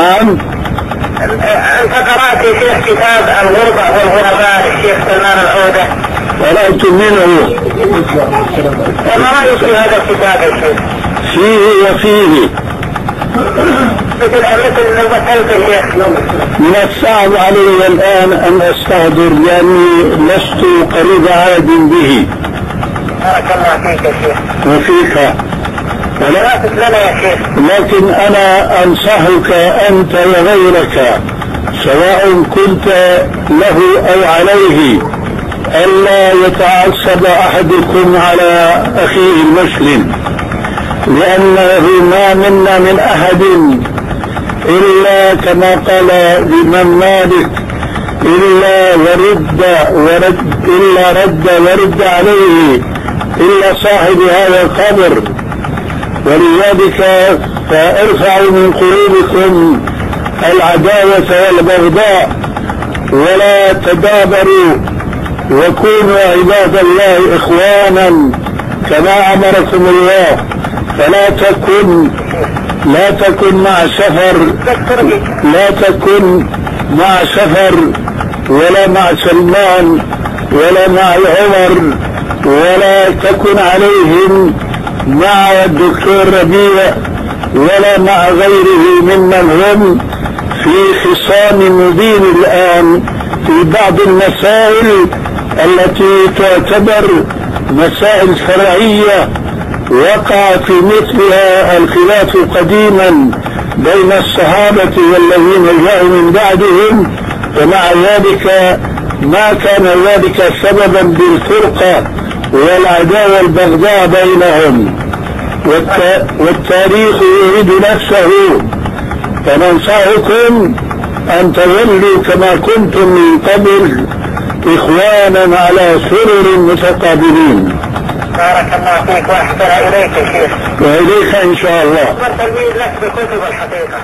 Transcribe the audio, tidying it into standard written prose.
نعم. أنت قرأت يا شيخ كتاب الغربة والغرباء للشيخ سلمان العودة؟ قرأت منه. وما رأيك في هذا الكتاب يا شيخ؟ فيه وفيه. مثل المسألة يا شيخ. من الصعب علي الآن أن أستحضر لأني لست قريب عهد به. بارك الله فيك يا شيخ. وفيك. لا لنا يا شيخ. لكن أنا أنصحك أنت وغيرك سواء كنت له أو عليه ألا يتعصب أحدكم على أخيه المسلم، لأنه ما منا من أحد إلا كما قال الإمام مالك إلا رد عليه إلا صاحب هذا القبر. ولذلك فارفعوا من قلوبكم العداوة والبغضاء ولا تدابروا وكونوا عباد الله إخوانا كما أمركم الله. فلا تكن مع سفر ولا مع سلمان ولا مع عمر ولا تكن عليهم مع الدكتور ربيع ولا مع غيره ممن هم في خصام مبين الآن في بعض المسائل التي تعتبر مسائل فرعية وقع في مثلها الخلاف قديما بين الصحابة والذين جاءوا من بعدهم، ومع ذلك ما كان ذلك سببا بالفرقة والعداوة والبغضاء بينهم، والتاريخ يريد نفسه. فننصحكم أن تولوا كما كنتم من قبل إخوانا على سرر متقابلين. بارك الله فيك وأحسن إليك يا شيخ. وإليك إن شاء الله. والتلميذ لك بكتب الحقيقة.